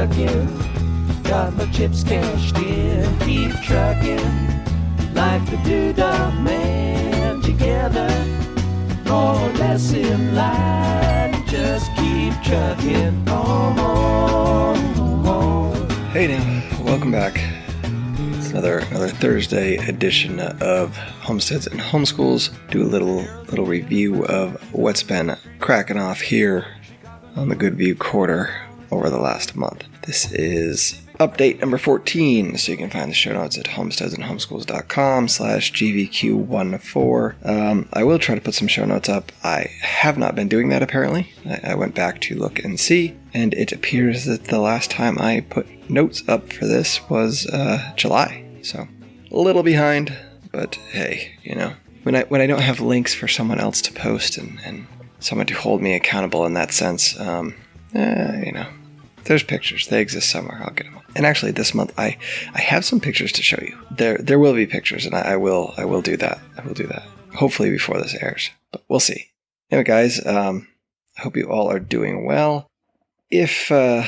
trucking. Got my chips cashed in. Keep trucking like the Doodah Man. Together, more or less in line. Just keep trucking on. Hey now, welcome back. It's another Thursday edition of Homesteads and Homeschools. Do a little review of what's been cracking off here on the GVQ quarter over the last month. This is update number 14, so you can find the show notes at homesteadsandhomeschools.com/GVQ14. I will try to put some show notes up. I have not been doing that apparently. I went back to look and see, and it appears that the last time I put notes up for this was July. So a little behind, but hey, you know, when I don't have links for someone else to post and someone to hold me accountable in that sense, you know, there's pictures. They exist somewhere. I'll get them. And actually, this month I have some pictures to show you. There will be pictures, and I will do that. I will do that. Hopefully before this airs, but we'll see. Anyway, guys, I hope you all are doing well. If you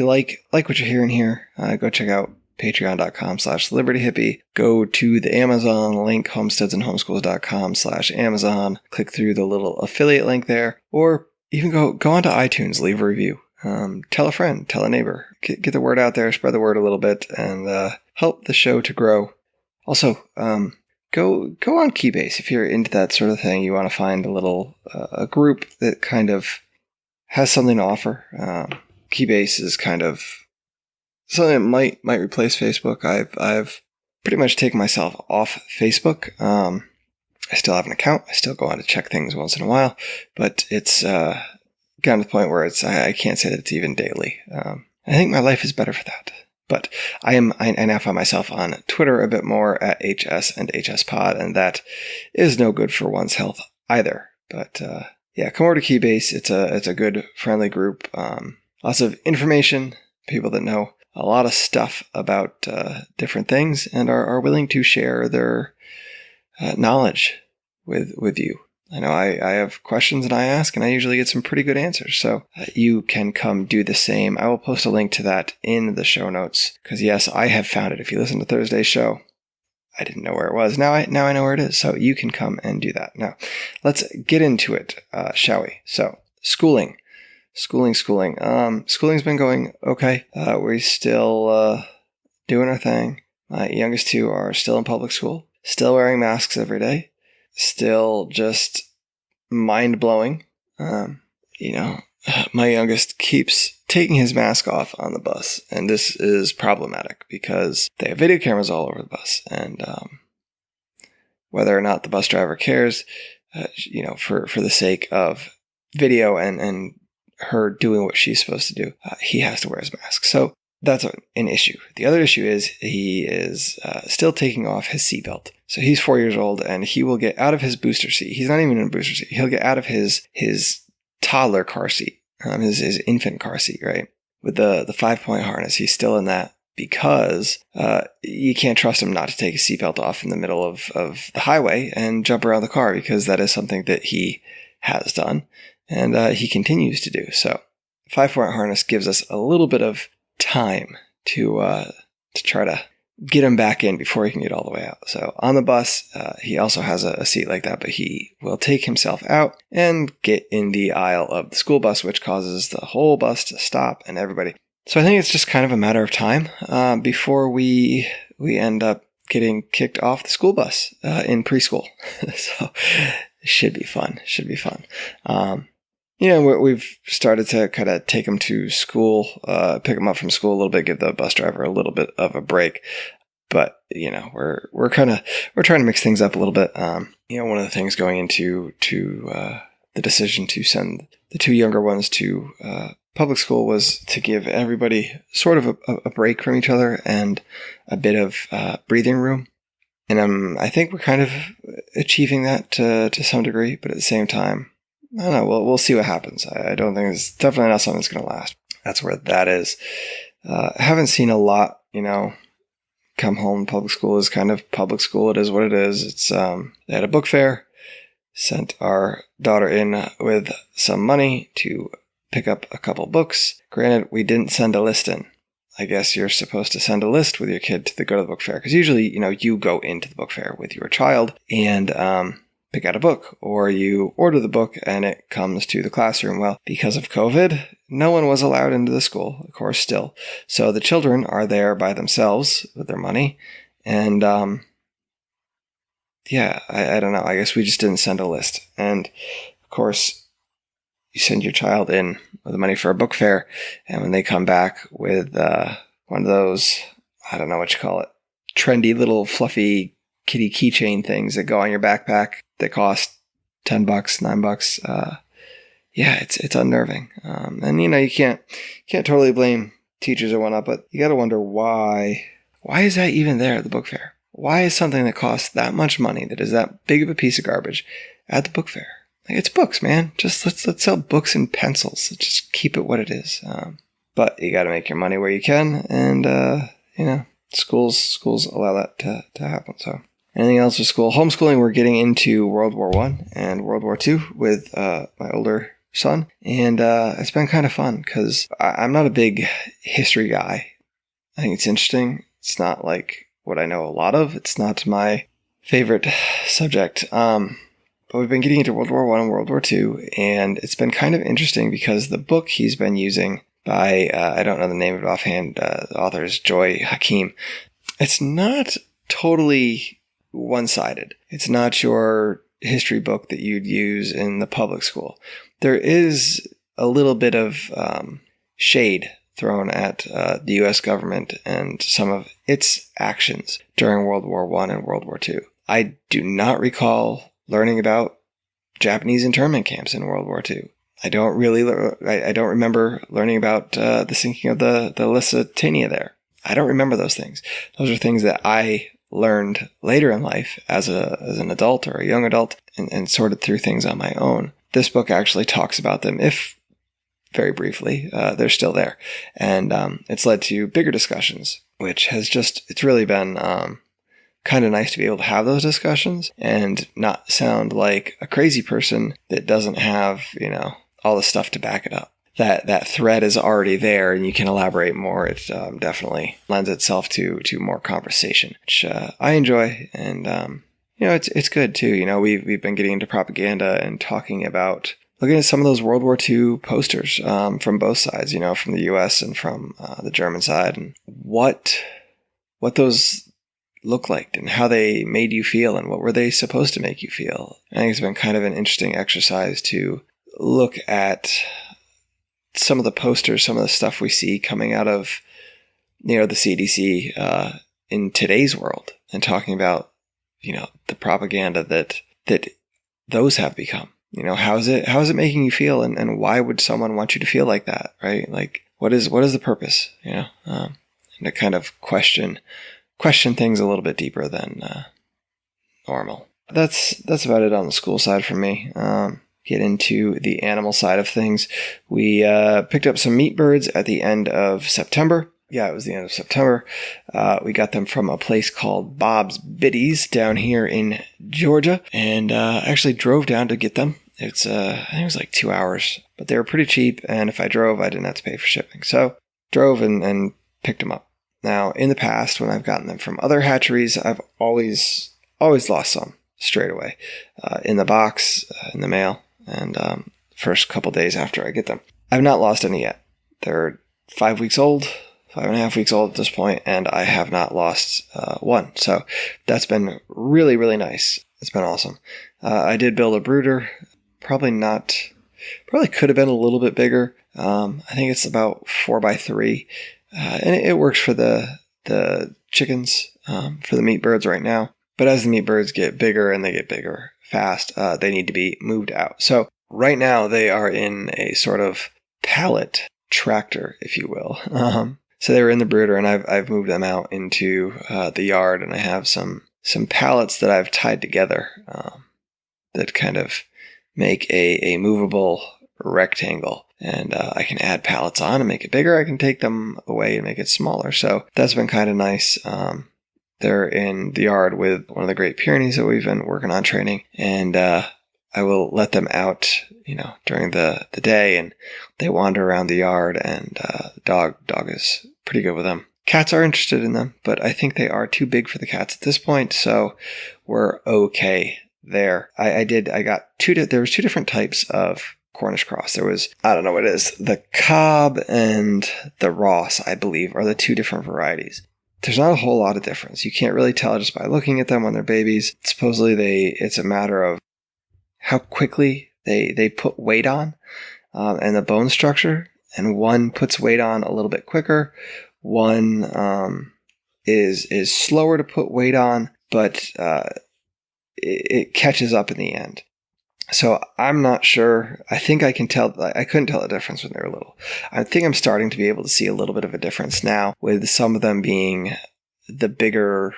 like what you're hearing here, go check out patreon.com/libertyhippie. Go to the Amazon link, homesteadsandhomeschools.com/Amazon. Click through the little affiliate link there, or even go onto iTunes, leave a review. Tell a friend, tell a neighbor, get the word out there, spread the word a little bit, and help the show to grow. Also, go on Keybase if you're into that sort of thing. You want to find a group that kind of has something to offer. Keybase is kind of something that might replace Facebook. I've pretty much taken myself off Facebook. I still have an account. I still go on to check things once in a while, but it's gotten to the point where I can't say that it's even daily. I think my life is better for that. But I now find myself on Twitter a bit more at HS and HSPod, and that is no good for one's health either. But yeah, come over to Keybase. It's a good, friendly group. Lots of information, people that know a lot of stuff about different things and are willing to share their knowledge with you. I know I have questions and I ask, and I usually get some pretty good answers, so you can come do the same. I will post a link to that in the show notes, because yes, I have found it. If you listen to Thursday's show, I didn't know where it was. Now I know where it is, so you can come and do that. Now, let's get into it, shall we? So, schooling. Schooling's been going okay. We're still doing our thing. My youngest two are still in public school, still wearing masks every day. Still just mind-blowing. You know, my youngest keeps taking his mask off on the bus, and this is problematic because they have video cameras all over the bus, and whether or not the bus driver cares, you know, for the sake of video and her doing what she's supposed to do, he has to wear his mask. So that's an issue. The other issue is he is still taking off his seatbelt. So he's 4 years old, and he will get out of his booster seat. He's not even in a booster seat. He'll get out of his toddler car seat, his infant car seat, right? With the 5-point harness. He's still in that because you can't trust him not to take his seatbelt off in the middle of the highway and jump around the car, because that is something that he has done and he continues to do. So 5-point harness gives us a little bit of time to try to get him back in before he can get all the way out. So on the bus, he also has a seat like that, but he will take himself out and get in the aisle of the school bus, which causes the whole bus to stop and everybody. So I think it's just kind of a matter of time before we end up getting kicked off the school bus in preschool. So it should be fun. You know, we've started to kind of take them to school, pick them up from school a little bit, give the bus driver a little bit of a break. But, you know, we're trying to mix things up a little bit. You know, one of the things going into the decision to send the two younger ones to public school was to give everybody sort of a break from each other and a bit of breathing room. And I think we're kind of achieving that to some degree, but at the same time, I don't know. We'll see what happens. I don't think it's definitely not something that's going to last. That's where that is. I haven't seen a lot, you know, come home. Public school is kind of public school. It is what it is. It's they had a book fair, sent our daughter in with some money to pick up a couple books. Granted, we didn't send a list in. I guess you're supposed to send a list with your kid to go to the book fair, because usually, you go into the book fair with your child and pick out a book, or you order the book and it comes to the classroom. Well, because of COVID, no one was allowed into the school, of course, still. So the children are there by themselves with their money. And I don't know. I guess we just didn't send a list. And of course, you send your child in with the money for a book fair, and when they come back with one of those, I don't know what you call it, trendy little fluffy kitty keychain things that go on your backpack that cost $10, $9. It's unnerving. And you can't totally blame teachers or whatnot, but you got to wonder why is that even there at the book fair? Why is something that costs that much money, that is that big of a piece of garbage, at the book fair? Like, it's books, man. Just let's sell books and pencils. Let's just keep it what it is. But you got to make your money where you can, and schools allow that to happen. So, anything else with school? Homeschooling. We're getting into World War I and World War II with my older son, and it's been kind of fun because I'm not a big history guy. I think it's interesting. It's not like what I know a lot of. It's not my favorite subject. But we've been getting into World War I and World War II, and it's been kind of interesting because the book he's been using by, I don't know the name of it offhand, the author is Joy Hakim. It's not totally one-sided. It's not your history book that you'd use in the public school. There is a little bit of shade thrown at the U.S. government and some of its actions during World War I and World War II. I do not recall learning about Japanese internment camps in World War II. I don't remember learning about the sinking of the Lusitania there. I don't remember those things. Those are things that I learned later in life as an adult or a young adult and sorted through things on my own. This book actually talks about them, if very briefly, they're still there. And it's led to bigger discussions, which it's really been kind of nice to be able to have those discussions and not sound like a crazy person that doesn't have, all the stuff to back it up. That thread is already there and you can elaborate more. It definitely lends itself to more conversation, which I enjoy. And, it's good too. We've been getting into propaganda and talking about looking at some of those World War II posters from both sides, from the US and from the German side, and what those look like and how they made you feel and what were they supposed to make you feel. I think it's been kind of an interesting exercise to look at some of the posters, some of the stuff we see coming out of, the CDC in today's world, and talking about, the propaganda that those have become. How is it making you feel, and why would someone want you to feel like that, right? Like, what is the purpose, and to kind of question things a little bit deeper than normal. That's about it on the school side for me. Get into the animal side of things. We picked up some meat birds at the end of September. Yeah, it was the end of September. We got them from a place called Bob's Biddies down here in Georgia, and actually drove down to get them. I think it was like 2 hours, but they were pretty cheap, and if I drove, I didn't have to pay for shipping. So drove and picked them up. Now, in the past, when I've gotten them from other hatcheries, I've always lost some straight away in the box, in the mail, and first couple days after I get them. I've not lost any yet. They're 5 weeks old, 5.5 weeks old at this point, and I have not lost one. So that's been really, really nice. It's been awesome. I did build a brooder. Probably could have been a little bit bigger. I think it's about 4x3. And it works for the chickens, for the meat birds right now. But as the meat birds get bigger and they get bigger fast, they need to be moved out. So right now they are in a sort of pallet tractor, if you will. So they were in the brooder, and I've moved them out into the yard, and I have some pallets that I've tied together that kind of make a movable rectangle. And I can add pallets on and make it bigger. I can take them away and make it smaller. So that's been kind of nice. They're in the yard with one of the Great Pyrenees that we've been working on training. And I will let them out, during the day, and they wander around the yard, and dog is pretty good with them. Cats are interested in them, but I think they are too big for the cats at this point, so we're okay there. I got there was two different types of Cornish cross. There was, I don't know what it is, the Cobb and the Ross, I believe, are the two different varieties. There's not a whole lot of difference. You can't really tell just by looking at them when they're babies. Supposedly it's a matter of how quickly they put weight on, and the bone structure, and one puts weight on a little bit quicker. One is slower to put weight on, but it catches up in the end. So I'm not sure. I think I can tell. I couldn't tell the difference when they were little. I think I'm starting to be able to see a little bit of a difference now, with some of them being the bigger,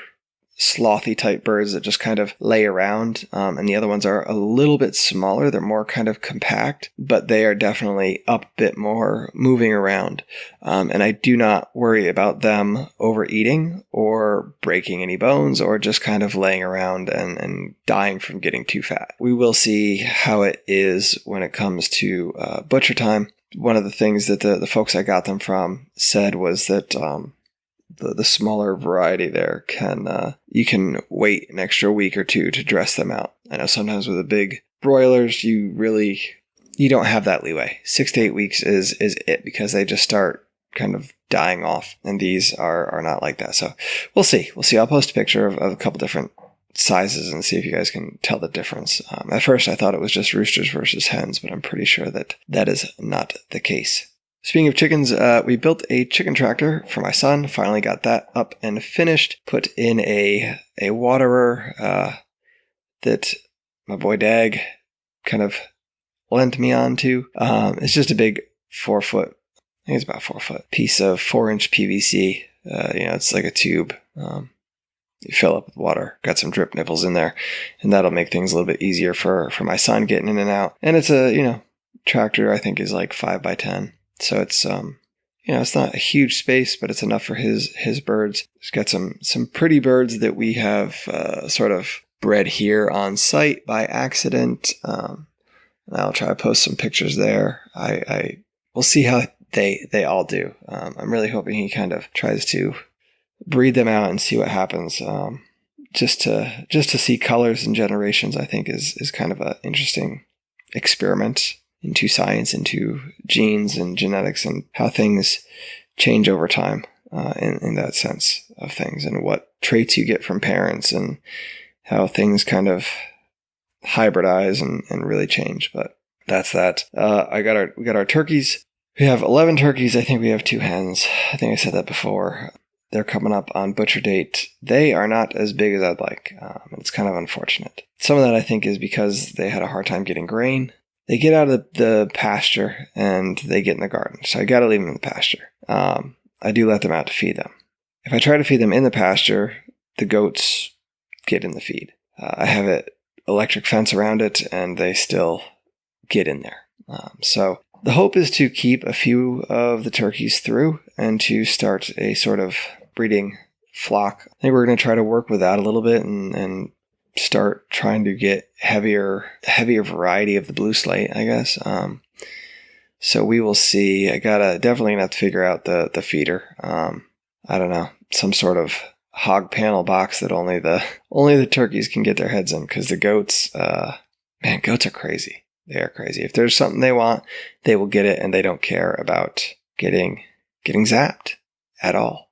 slothy type birds that just kind of lay around, and the other ones are a little bit smaller. They're more kind of compact, but they are definitely up a bit more, moving around, and I do not worry about them overeating or breaking any bones or just kind of laying around and dying from getting too fat. We will see how it is when it comes to butcher time. One of the things that the folks I got them from said was that the smaller variety there you can wait an extra week or two to dress them out. I know sometimes with the big broilers, you don't have that leeway. 6 to 8 weeks is it, because they just start kind of dying off, and these are not like that. So we'll see. I'll post a picture of a couple different sizes and see if you guys can tell the difference. At first I thought it was just roosters versus hens, but I'm pretty sure that is not the case. Speaking of chickens, we built a chicken tractor for my son. Finally got that up and finished. Put in a waterer that my boy Dag kind of lent me onto. It's just a big 4 foot, I think it's about 4 foot, piece of 4-inch PVC. It's like a tube. You fill up with water, got some drip nipples in there, and that'll make things a little bit easier for my son getting in and out. And it's a, tractor I think is like 5x10. So it's, it's not a huge space, but it's enough for his birds. He's got some pretty birds that we have sort of bred here on site by accident. And I'll try to post some pictures there. We'll see how they all do. I'm really hoping he kind of tries to breed them out and see what happens. Just to see colors and generations, I think is kind of an interesting experiment into science, into genes and genetics, and how things change over time in that sense of things, and what traits you get from parents, and how things kind of hybridize and really change. But that's that. We got our turkeys. We have 11 turkeys. I think we have 2 hens. I think I said that before. They're coming up on butcher date. They are not as big as I'd like. It's kind of unfortunate. Some of that I think is because they had a hard time getting grain. They get out of the pasture and they get in the garden. So I got to leave them in the pasture. I do let them out to feed them. If I try to feed them in the pasture, the goats get in the feed. I have an electric fence around it, and they still get in there. So the hope is to keep a few of the turkeys through and to start a sort of breeding flock. I think we're going to try to work with that a little bit and start trying to get heavier variety of the blue slate, I guess. So we will see. I definitely gonna have to figure out the feeder. I don't know, some sort of hog panel box that only the turkeys can get their heads in, because the goats, goats are crazy. They are crazy. If there's something they want, they will get it, and they don't care about getting zapped at all.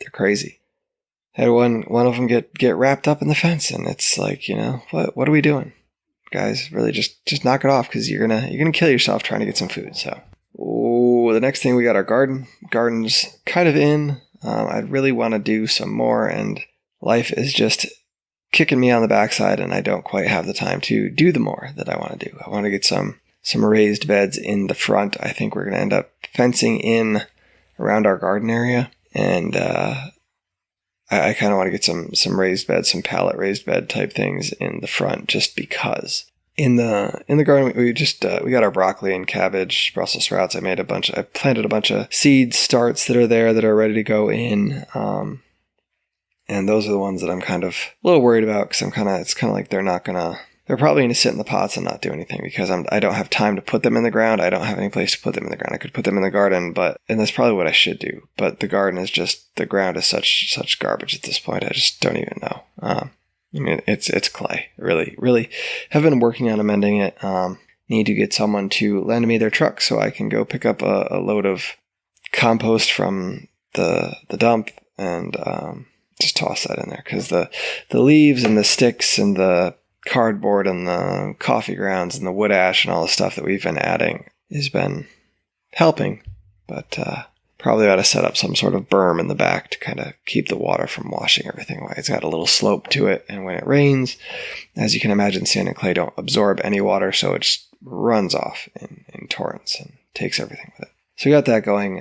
They're crazy. Had one of them get wrapped up in the fence, and it's like, what are we doing, guys? Really, just knock it off, because you're gonna kill yourself trying to get some food. So, the next thing, we got our garden. Garden's kind of in. I really want to do some more, and life is just kicking me on the backside, and I don't quite have the time to do the more that I want to do. I want to get some raised beds in the front. I think we're gonna end up fencing in around our garden area, and I kind of want to get some raised beds, some pallet raised bed type things in the front, just because. In the garden, we got our broccoli and cabbage, Brussels sprouts. I planted a bunch of seed starts that are ready to go in. And those are the ones that I'm kind of a little worried about, because it's kind of like they're not gonna They're probably going to sit in the pots and not do anything because I don't have time to put them in the ground. I don't have any place to put them in the ground. I could put them in the garden, and that's probably what I should do. But the garden is just, the ground is such garbage at this point. I just don't even know. I mean, it's clay. Really have been working on amending it. Need to get someone to lend me their truck so I can go pick up a load of compost from the dump and just toss that in there, because the leaves and the sticks and the cardboard and the coffee grounds and the wood ash and all the stuff that we've been adding has been helping, but probably ought to set up some sort of berm in the back to kind of keep the water from washing everything away. It's got a little slope to it, and when it rains, as you can imagine, sand and clay don't absorb any water, so it just runs off in torrents and takes everything with it. So we got that going.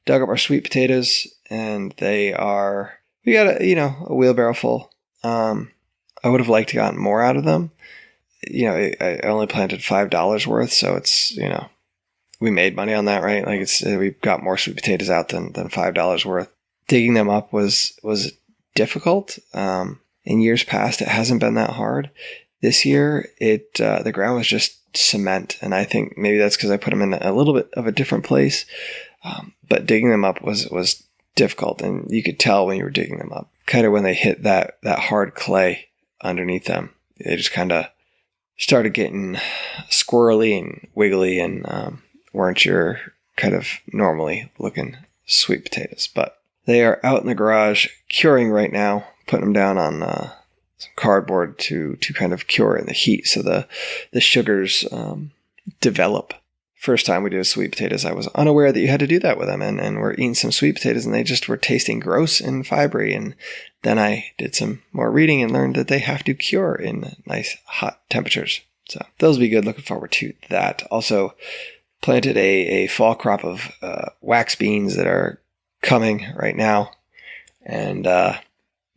Dug up our sweet potatoes, and we got a wheelbarrow full. I would have liked to gotten more out of them. I only planted $5 worth, so it's, we made money on that, right? Like we got more sweet potatoes out than $5 worth. Digging them up was difficult. In years past, it hasn't been that hard. This year, the ground was just cement, and I think maybe that's because I put them in a little bit of a different place. But digging them up was difficult, and you could tell when you were digging them up. Kind of when they hit that hard clay underneath them, they just kind of started getting squirrely and wiggly, and weren't your kind of normally looking sweet potatoes. But they are out in the garage curing right now, putting them down on some cardboard to kind of cure in the heat so the sugars develop. First time we did sweet potatoes, I was unaware that you had to do that with them, and we're eating some sweet potatoes and they just were tasting gross and fibery. And then I did some more reading and learned that they have to cure in nice hot temperatures. So those will be good. Looking forward to that. Also planted a fall crop of wax beans that are coming right now. And man,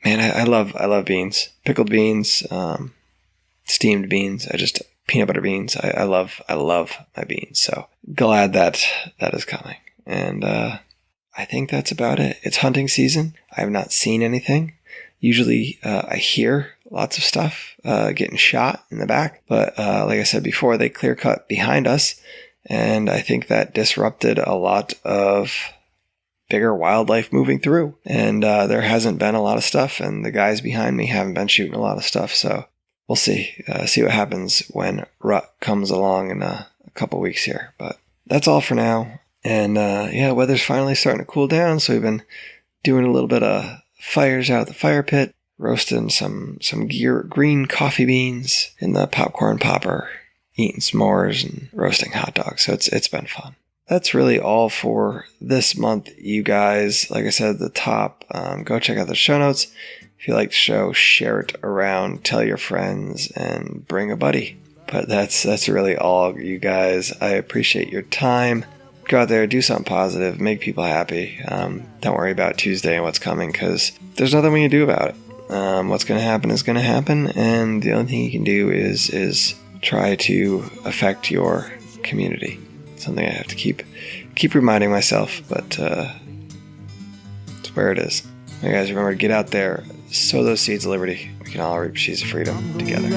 I love beans. Pickled beans, steamed beans. Peanut butter beans. I love my beans. So glad that is coming. And I think that's about it. It's hunting season. I have not seen anything. Usually I hear lots of stuff getting shot in the back. But like I said before, they clear cut behind us. And I think that disrupted a lot of bigger wildlife moving through. And there hasn't been a lot of stuff. And the guys behind me haven't been shooting a lot of stuff. So we'll see what happens when rut comes along in a couple weeks here. But that's all for now. And weather's finally starting to cool down. So we've been doing a little bit of fires out at the fire pit, roasting some green coffee beans in the popcorn popper, eating s'mores and roasting hot dogs. So it's been fun. That's really all for this month, you guys. Like I said at the top, go check out the show notes. If you like the show, share it around, tell your friends, and bring a buddy. But that's really all, you guys. I appreciate your time. Go out there, do something positive, make people happy. Don't worry about Tuesday and what's coming, because there's nothing we can do about it. What's going to happen is going to happen, and the only thing you can do is try to affect your community. Something I have to keep reminding myself, but it's where it is. Hey guys, remember to get out there, sow those seeds of liberty. We can all reap seeds of freedom together.